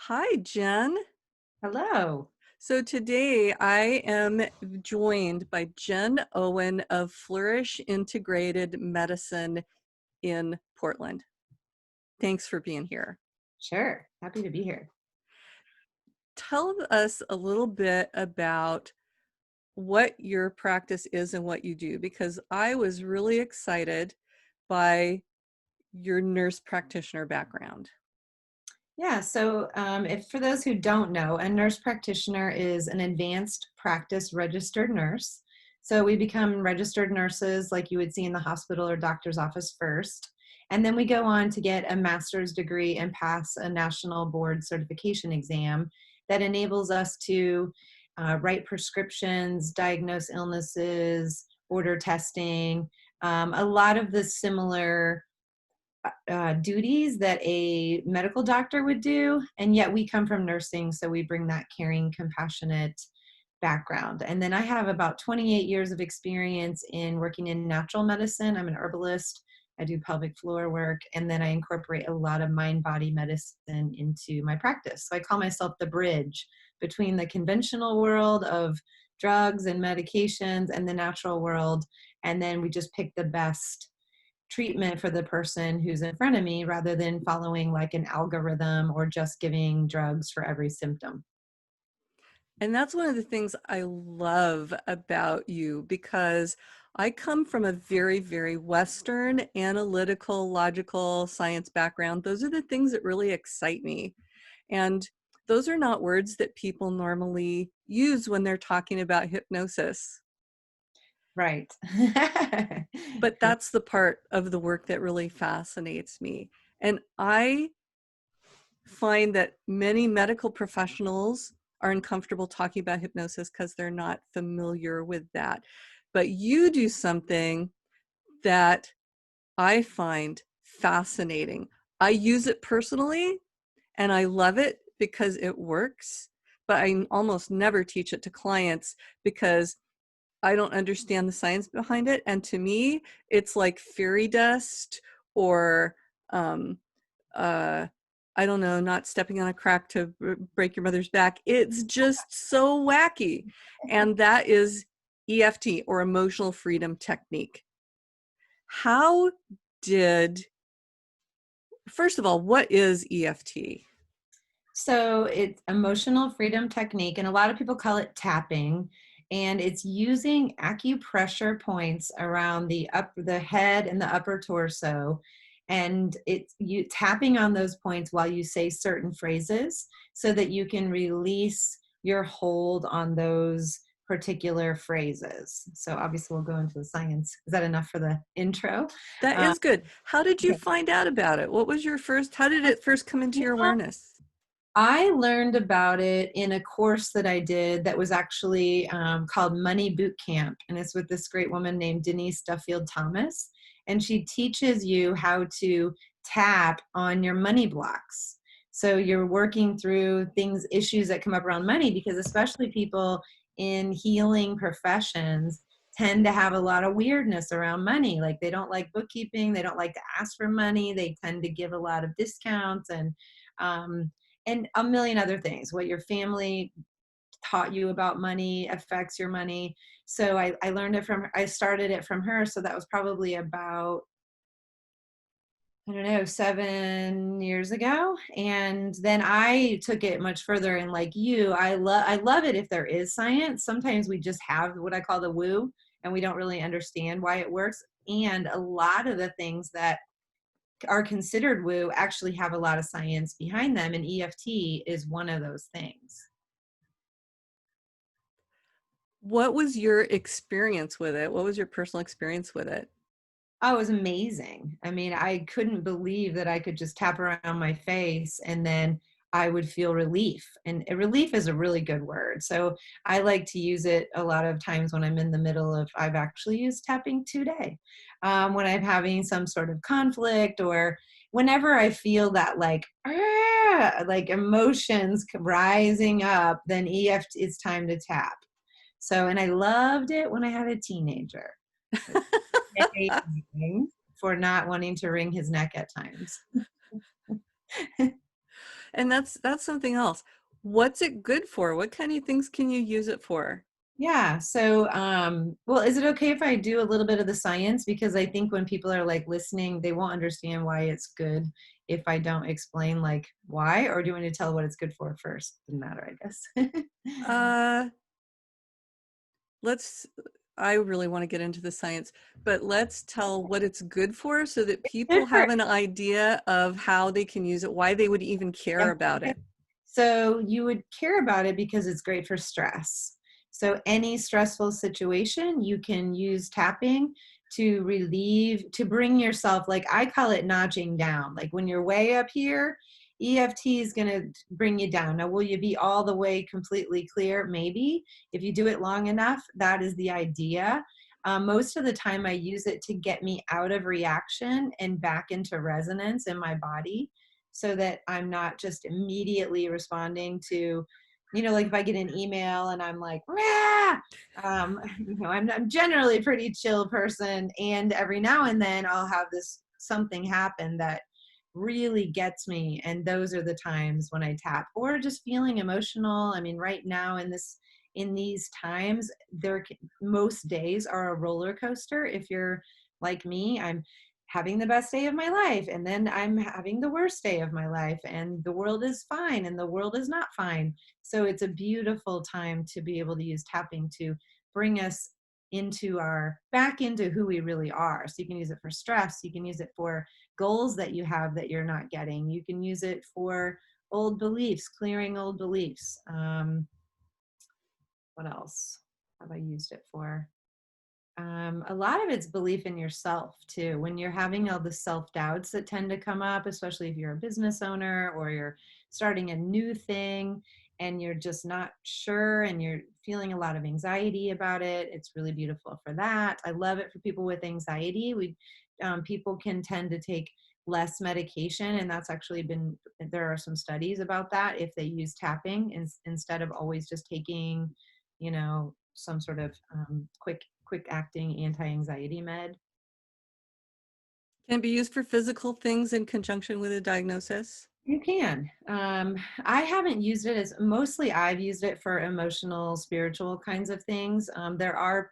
Hi, Jen. Hello. So today I am joined by Jen Owen of Flourish Integrated Medicine in Portland. Thanks for being here. Sure. Happy to be here. Tell us a little bit about what your practice is and what you do, because I was really excited by your nurse practitioner background. Yeah. If for those who don't know, a nurse practitioner is an advanced practice registered nurse. So we become registered nurses like you would see in the hospital or doctor's office first. And then we go on to get a master's degree and pass a national board certification exam that enables us to write prescriptions, diagnose illnesses, order testing, a lot of the similar duties that a medical doctor would do, and yet we come from nursing, so we bring that caring, compassionate background. And then I have about 28 years of experience in working in natural medicine. I'm an herbalist. I do pelvic floor work, and then I incorporate a lot of mind-body medicine into my practice. So I call myself the bridge between the conventional world of drugs and medications and the natural world, and then we just pick the best treatment for the person who's in front of me rather than following like an algorithm or just giving drugs for every symptom. And that's one of the things I love about you, because I come from a very, very Western, analytical, logical science background. Those are the things that really excite me. And those are not words that people normally use when they're talking about hypnosis. Right. But that's the part of the work that really fascinates me. And I find that many medical professionals are uncomfortable talking about hypnosis because they're not familiar with that. But you do something that I find fascinating. I use it personally and I love it because it works, but I almost never teach it to clients because I don't understand the science behind it. And to me, it's like fairy dust or um, uh, I don't know, not stepping on a crack to break your mother's back. It's just so wacky. And that is EFT, or emotional freedom technique. How did, first of all, what is EFT? So it's emotional freedom technique, and a lot of people call it tapping. And it's using acupressure points around the head and the upper torso. And it's you tapping on those points while you say certain phrases so that you can release your hold on those particular phrases. So obviously we'll go into the science. Is that enough for the intro? That Um, is good. How did you okay. find out about it? What was your first, how did it first come into your awareness? I learned about it in a course that I did that was actually called Money Boot Camp. And it's with this great woman named Denise Duffield Thomas. And she teaches you how to tap on your money blocks. So you're working through issues that come up around money, because especially people in healing professions tend to have a lot of weirdness around money. Like they don't like bookkeeping, they don't like to ask for money, they tend to give a lot of discounts um, and a million other things. What your family taught you about money affects your money. So I learned it I started it from her. So that was probably about, I don't know, 7 years ago. And then I took it much further. And like you, I love it if there is science. Sometimes we just have what I call the woo, and we don't really understand why it works. And a lot of the things that are considered woo actually have a lot of science behind them, and EFT is one of those things. What was your experience with it? What was your personal experience with it? Oh, it was amazing. I mean, I couldn't believe that I could just tap around my face and then I would feel relief. And relief is a really good word. So I like to use it a lot of times when I'm in the middle of, I've actually used tapping today, when I'm having some sort of conflict, or whenever I feel that like emotions rising up, then EFT, it's time to tap. So, and I loved it when I had a teenager for not wanting to wring his neck at times. And that's something else. What's it good for? What kind of things can you use it for? Yeah. So, well, is it okay if I do a little bit of the science? Because I think when people are like listening, they won't understand why it's good if I don't explain like why, or do you want me to tell what it's good for first? Doesn't matter, I guess. Uh, let's, I really want to get into the science, but let's tell what it's good for so that people have an idea of how they can use it, why they would even care Yep. about Okay. it. So you would care about it because it's great for stress. So any stressful situation, you can use tapping to relieve, to bring yourself, like I call it notching down. Like when you're way up here, EFT is going to bring you down. Now, will you be all the way completely clear? Maybe. If you do it long enough, that is the idea. Most of the time, I use it to get me out of reaction and back into resonance in my body, so that I'm not just immediately responding to, like if I get an email and I'm like, Rah! I'm generally a pretty chill person. And every now and then I'll have something happen that really gets me. And those are the times when I tap, or just feeling emotional. I mean, right now in these times, most days are a roller coaster. If you're like me, I'm having the best day of my life, and then I'm having the worst day of my life, and the world is fine and the world is not fine. So it's a beautiful time to be able to use tapping to bring us back into who we really are. So you can use it for stress, you can use it for goals that you have that you're not getting, you can use it for old beliefs, clearing old beliefs. What else have I used it for? A lot of it's belief in yourself too. When you're having all the self-doubts that tend to come up, especially if you're a business owner or you're starting a new thing and you're just not sure and you're feeling a lot of anxiety about it, it's really beautiful for that. I love it for people with anxiety. People can tend to take less medication, and that's actually there are some studies about that. If they use tapping instead of always just taking, some sort of quick acting anti-anxiety med. Can it be used for physical things in conjunction with a diagnosis? You can. I haven't used it as mostly I've used it for emotional, spiritual kinds of things. There are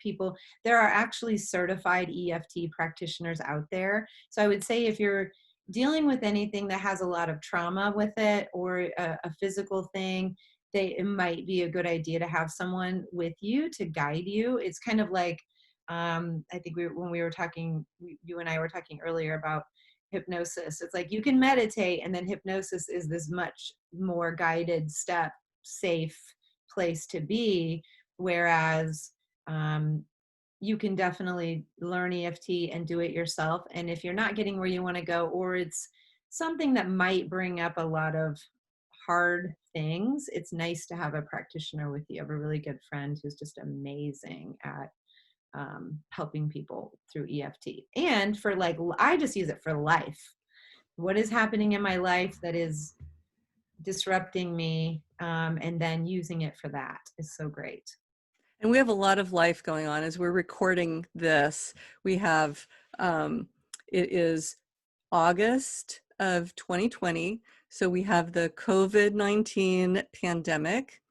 actually certified EFT practitioners out there. So I would say if you're dealing with anything that has a lot of trauma with it, or a physical thing, it might be a good idea to have someone with you to guide you. It's kind of like, I think when we were talking, you and I were talking earlier about hypnosis. It's like you can meditate, and then hypnosis is this much more guided step, safe place to be. Whereas you can definitely learn EFT and do it yourself. And if you're not getting where you want to go, or it's something that might bring up a lot of hard things, it's nice to have a practitioner with you. I have a really good friend who's just amazing at helping people through EFT. And for I just use it for life. What is happening in my life that is disrupting me, and then using it for that is so great. And we have a lot of life going on as we're recording this. We have, it is August of 2020. So we have the COVID-19 pandemic.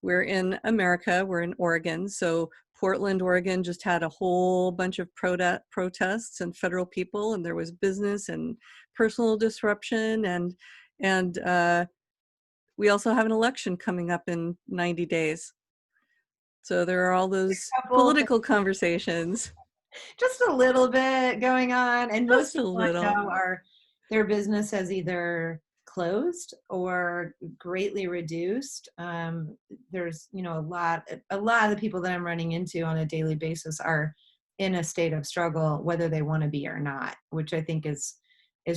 We're in America, we're in Oregon. So Portland, Oregon just had a whole bunch of protests and federal people, and there was business and personal disruption. And we also have an election coming up in 90 days. So there are all those political conversations. Just a little bit going on. And most Just a people I little. know their business has either closed or greatly reduced. There's, a lot of the people that I'm running into on a daily basis are in a state of struggle, whether they want to be or not, which I think is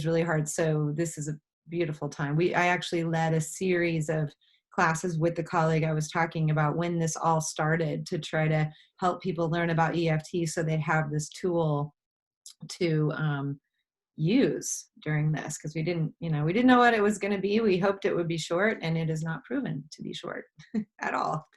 really hard. So this is a beautiful time. I actually led a series of classes with the colleague I was talking about when this all started, to try to help people learn about EFT so they'd have this tool to use during this, because we didn't know what it was going to be. We hoped it would be short, and it is not proven to be short at all.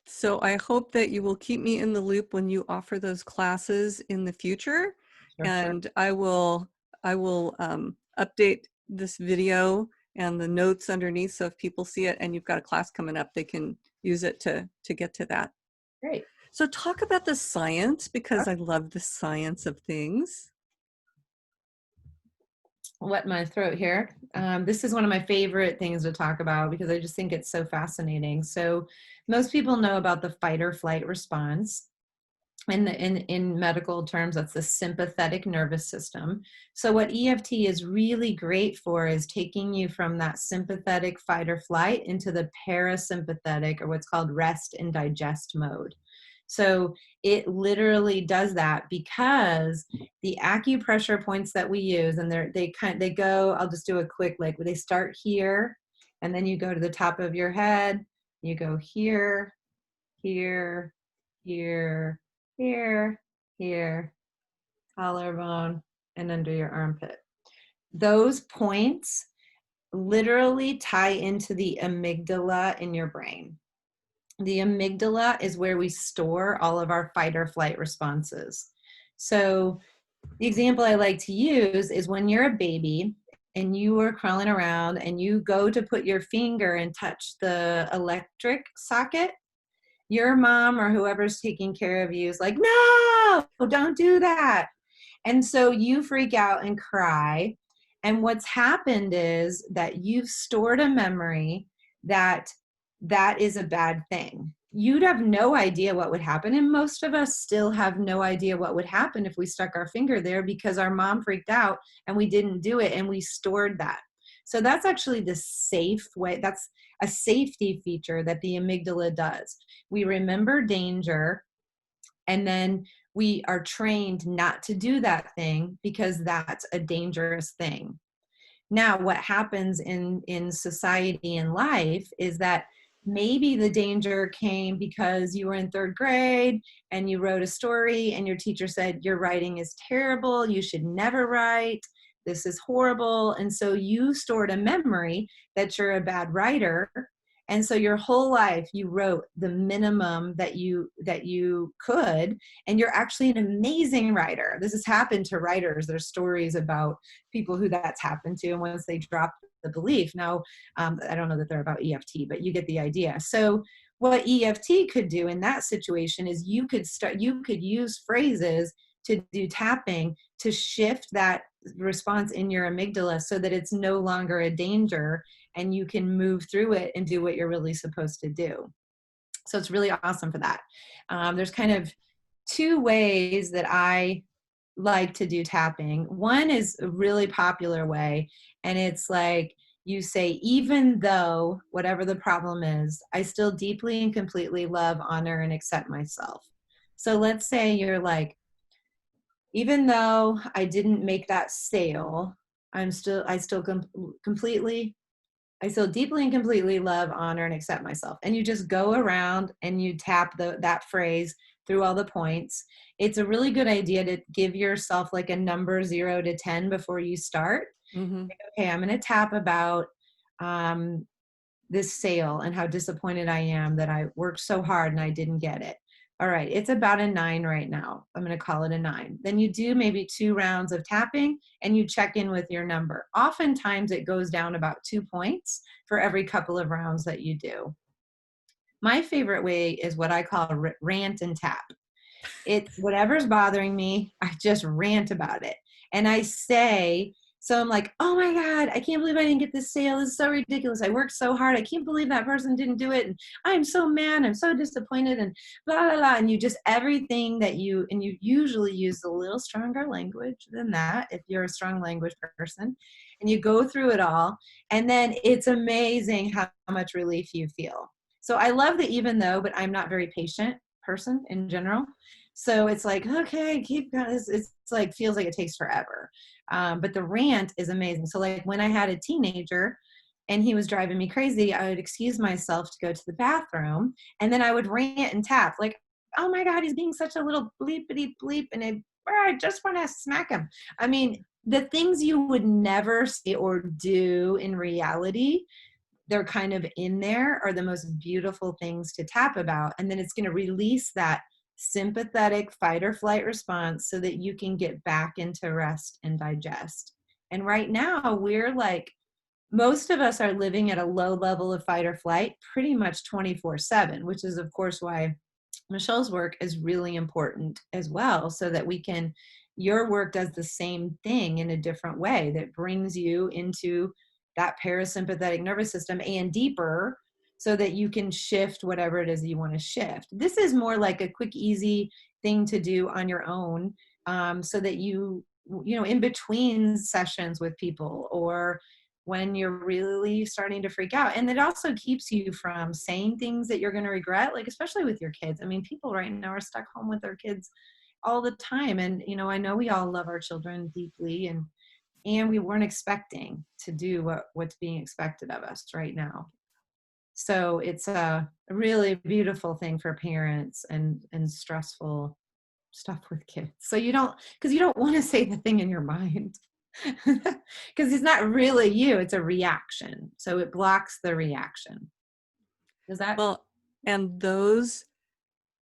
So I hope that you will keep me in the loop when you offer those classes in the future. Sure. And I will update this video and the notes underneath. So if people see it and you've got a class coming up, they can use it to get to that. Great. So talk about the science, because I love the science of things. Wet my throat here. This is one of my favorite things to talk about because I just think it's so fascinating. So most people know about the fight or flight response. In medical terms, that's the sympathetic nervous system. So what EFT is really great for is taking you from that sympathetic fight or flight into the parasympathetic, or what's called rest and digest mode. So it literally does that because the acupressure points that we use, and they go, I'll just do a quick, like they start here, and then you go to the top of your head, you go here, here, here, here, here, collarbone, and under your armpit. Those points literally tie into the amygdala in your brain. The amygdala is where we store all of our fight or flight responses. So the example I like to use is when you're a baby and you are crawling around and you go to put your finger and touch the electric socket, your mom or whoever's taking care of you is like, no, don't do that. And so you freak out and cry. And what's happened is that you've stored a memory that that is a bad thing. You'd have no idea what would happen. And most of us still have no idea what would happen if we stuck our finger there because our mom freaked out and we didn't do it and we stored that. So that's actually the safe way. That's a safety feature that the amygdala does. We remember danger, and then we are trained not to do that thing because that's a dangerous thing. Now, what happens in society and life is that maybe the danger came because you were in third grade and you wrote a story and your teacher said, your writing is terrible, you should never write, this is horrible. And so you stored a memory that you're a bad writer. And so your whole life you wrote the minimum that you could, and you're actually an amazing writer. This has happened to writers. There's stories about people who that's happened to, and once they drop the belief. Now, I don't know that they're about EFT, but you get the idea. So what EFT could do in that situation is you could use phrases to do tapping to shift that response in your amygdala so that it's no longer a danger and you can move through it and do what you're really supposed to do. So it's really awesome for that. There's kind of two ways that I like to do tapping. One is a really popular way, and it's like you say, even though whatever the problem is, I still deeply and completely love, honor, and accept myself. So let's say you're like, even though I didn't make that sale, I still deeply and completely love, honor, and accept myself. And you just go around and you tap that phrase through all the points. It's a really good idea to give yourself like a number 0 to 10 before you start. Mm-hmm. Okay, I'm going to tap about this sale and how disappointed I am that I worked so hard and I didn't get it. All right, it's about a 9 right now. I'm going to call it a 9. Then you do maybe 2 rounds of tapping and you check in with your number. Oftentimes it goes down about 2 points for every couple of rounds that you do. My favorite way is what I call rant and tap. It's whatever's bothering me, I just rant about it. And I say, so I'm like, oh my God, I can't believe I didn't get this sale. This is so ridiculous. I worked so hard. I can't believe that person didn't do it. And I'm so mad. I'm so disappointed and blah, blah, blah. And you just everything that you usually use a little stronger language than that if you're a strong language person. And you go through it all. And then it's amazing how much relief you feel. So I love the even though, but I'm not very patient person in general. So it's like, okay, keep going. It's like, feels like it takes forever. But the rant is amazing. So like when I had a teenager and he was driving me crazy, I would excuse myself to go to the bathroom and then I would rant and tap like, oh my God, he's being such a little bleepity bleep. And I just want to smack him. I mean, the things you would never say or do in reality, they're kind of in there, are the most beautiful things to tap about. And then it's going to release that sympathetic fight or flight response so that you can get back into rest and digest. And right now we're like most of us are living at a low level of fight or flight pretty much 24/7, which is of course why Michelle's work is really important as well, so that we can, your work does the same thing in a different way that brings you into that parasympathetic nervous system and deeper, so that you can shift whatever it is you want to shift. This is more like a quick, easy thing to do on your own, so that you know, in between sessions with people, or when you're really starting to freak out. And it also keeps you from saying things that you're going to regret, like especially with your kids. I mean, people right now are stuck home with their kids all the time. And, you know, I know we all love our children deeply, and we weren't expecting to do what's being expected of us right now. So it's a really beautiful thing for parents, and stressful stuff with kids. So you don't, because you don't want to say the thing in your mind. Because it's not really you, it's a reaction. So it blocks the reaction. Does that? Well, and those,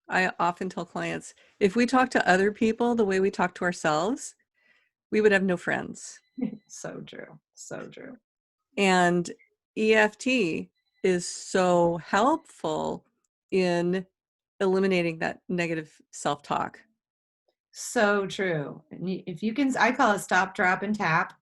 I often tell clients, if we talk to other people the way we talk to ourselves, we would have no friends. So true. So true. And EFT is so helpful in eliminating that negative self-talk. So true. If you can, I call it stop, drop, and tap.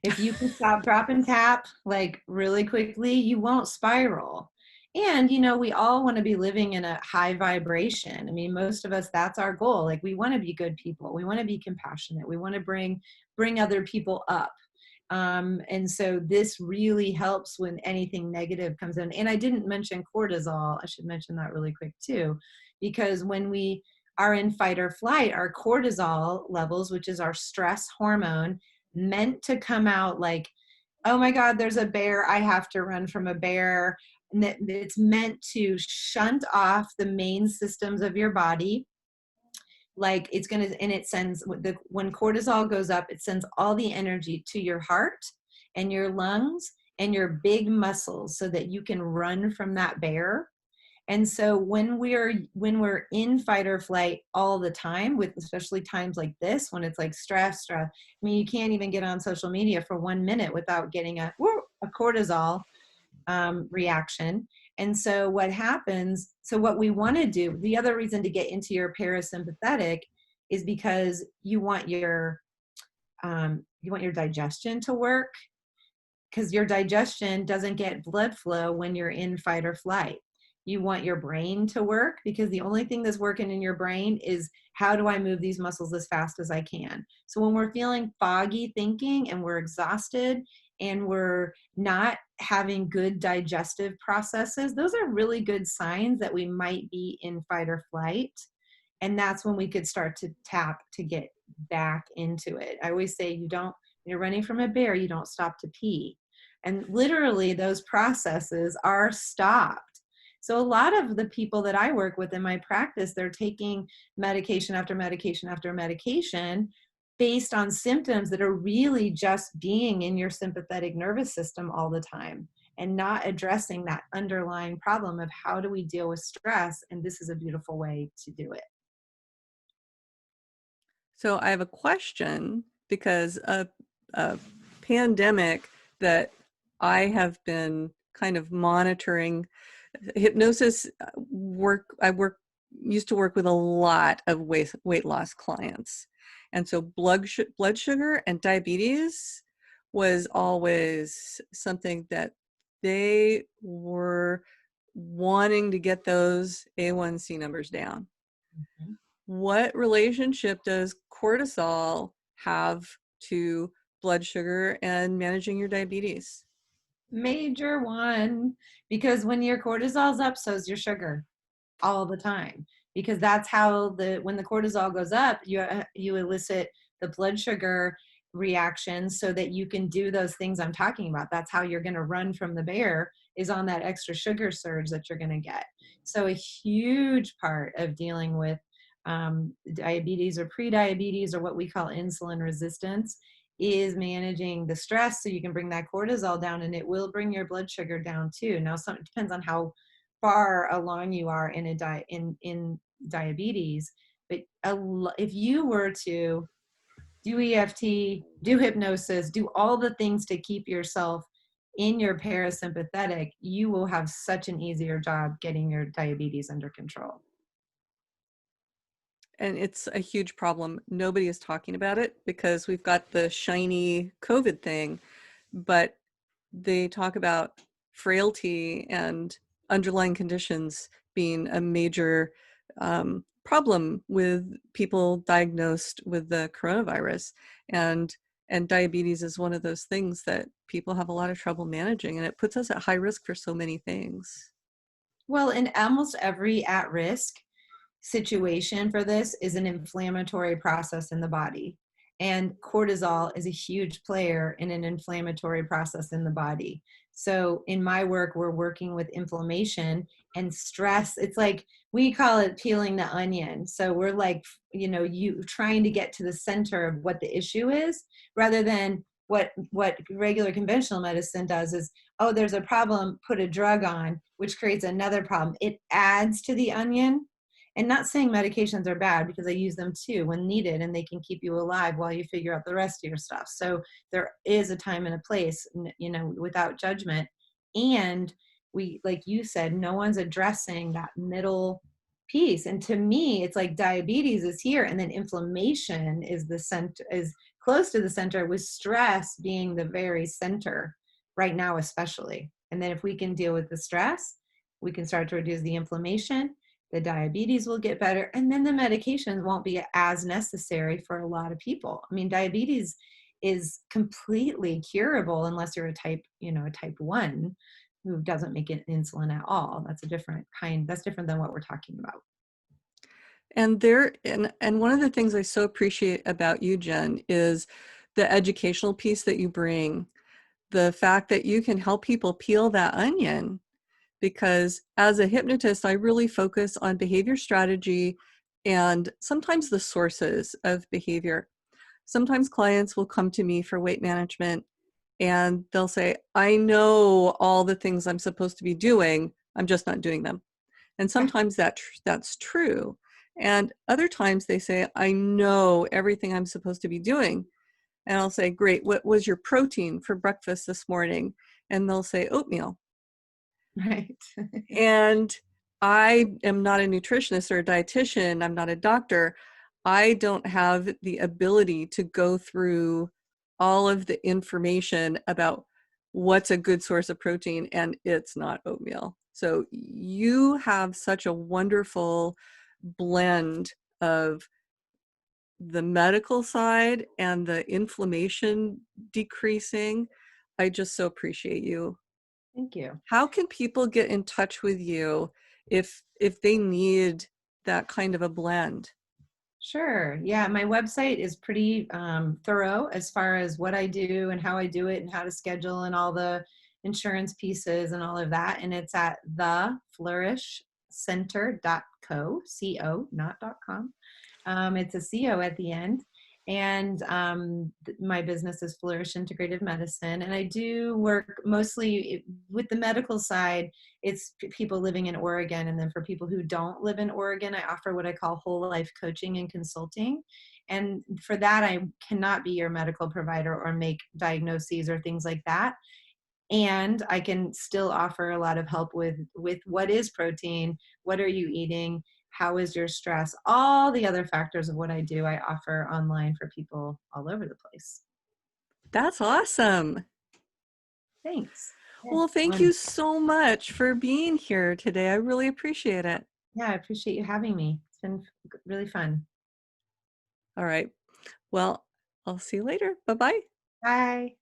If you can stop, drop, and tap like really quickly, you won't spiral. And, you know, we all want to be living in a high vibration. I mean, most of us, that's our goal. Like, we want to be good people. We want to be compassionate. We want to bring other people up. And so this really helps when anything negative comes in. And I didn't mention cortisol. I should mention that really quick too, because when we are in fight or flight, our cortisol levels, which is our stress hormone, meant to come out like, oh my God, there's a bear, I have to run from a bear. And it's meant to shunt off the main systems of your body. Like it's going to, and it sends, when cortisol goes up, it sends all the energy to your heart and your lungs and your big muscles so that you can run from that bear. And so when we're in fight or flight all the time, with especially times like this, when it's like stress, I mean, you can't even get on social media for 1 minute without getting a cortisol reaction. And so what happens, so what we want to do, the other reason to get into your parasympathetic is because you want your digestion to work, because your digestion doesn't get blood flow when you're in fight or flight. You want your brain to work, because the only thing that's working in your brain is, how do I move these muscles as fast as I can? So when we're feeling foggy thinking and we're exhausted and we're not having good digestive processes, those are really good signs that we might be in fight or flight. And that's when we could start to tap to get back into it. I always say, when you're running from a bear, you don't stop to pee. And literally those processes are stopped. So a lot of the people that I work with in my practice, they're taking medication after medication after medication based on symptoms that are really just being in your sympathetic nervous system all the time, and not addressing that underlying problem of how do we deal with stress. And this is a beautiful way to do it. So I have a question, because a pandemic that I have been kind of monitoring, hypnosis used to work with a lot of weight loss clients. And so blood sugar and diabetes was always something that they were wanting to get those A1C numbers down. Mm-hmm. What relationship does cortisol have to blood sugar and managing your diabetes? Major one, because when your cortisol's up, so's your sugar all the time, because that's how when the cortisol goes up, you elicit the blood sugar reaction so that you can do those things I'm talking about. That's how you're going to run from the bear, is on that extra sugar surge that you're going to get. So a huge part of dealing with diabetes or pre-diabetes, or what we call insulin resistance, is managing the stress so you can bring that cortisol down, and it will bring your blood sugar down too. Now, it depends on how far along you are in in diabetes, but if you were to do EFT, do hypnosis, do all the things to keep yourself in your parasympathetic, you will have such an easier job getting your diabetes under control. And it's a huge problem. Nobody is talking about it because we've got the shiny COVID thing, but they talk about frailty and underlying conditions being a major problem with people diagnosed with the coronavirus. And diabetes is one of those things that people have a lot of trouble managing, and it puts us at high risk for so many things. Well, in almost every at risk situation for this is an inflammatory process in the body. And cortisol is a huge player in an inflammatory process in the body. So in my work, we're working with inflammation and stress. It's like we call it peeling the onion. So we're like, you trying to get to the center of what the issue is, rather than what regular conventional medicine does is, oh, there's a problem, put a drug on, which creates another problem. It adds to the onion. And not saying medications are bad, because I use them too when needed, and they can keep you alive while you figure out the rest of your stuff. So there is a time and a place, without judgment. And we, like you said, no one's addressing that middle piece. And to me, it's like diabetes is here, and then inflammation is the center, is close to the center, with stress being the very center right now, especially. And then if we can deal with the stress, we can start to reduce the inflammation, the diabetes will get better, and then the medications won't be as necessary for a lot of people. I mean, diabetes is completely curable unless you're a type 1 who doesn't make it insulin at all. That's a different kind, that's different than what we're talking about. And one of the things I so appreciate about you, Jen, is the educational piece that you bring, the fact that you can help people peel that onion. Because as a hypnotist, I really focus on behavior strategy and sometimes the sources of behavior. Sometimes clients will come to me for weight management and they'll say, I know all the things I'm supposed to be doing, I'm just not doing them. And Yeah. sometimes that's true. And other times they say, I know everything I'm supposed to be doing. And I'll say, great, what was your protein for breakfast this morning? And they'll say, oatmeal. Right. And I am not a nutritionist or a dietitian. I'm not a doctor. I don't have the ability to go through all of the information about what's a good source of protein, and it's not oatmeal. So you have such a wonderful blend of the medical side and the inflammation decreasing. I just so appreciate you. Thank you. How can people get in touch with you if they need that kind of a blend? Sure. Yeah, my website is pretty thorough as far as what I do and how I do it and how to schedule and all the insurance pieces and all of that. And it's at theflourishcenter.co, not .com. It's a CO at the end. And my business is Flourish Integrative Medicine. And I do work mostly with the medical side. It's people living in Oregon. And then for people who don't live in Oregon, I offer what I call whole life coaching and consulting. And for that, I cannot be your medical provider or make diagnoses or things like that. And I can still offer a lot of help with what is protein, what are you eating, how is your stress, all the other factors of what I do, I offer online for people all over the place. That's awesome. Thanks. Yeah, Well, it's thank fun. you so much for being here today. I really appreciate it. Yeah, I appreciate you having me. It's been really fun. All right. Well, I'll see you later. Bye-bye. Bye.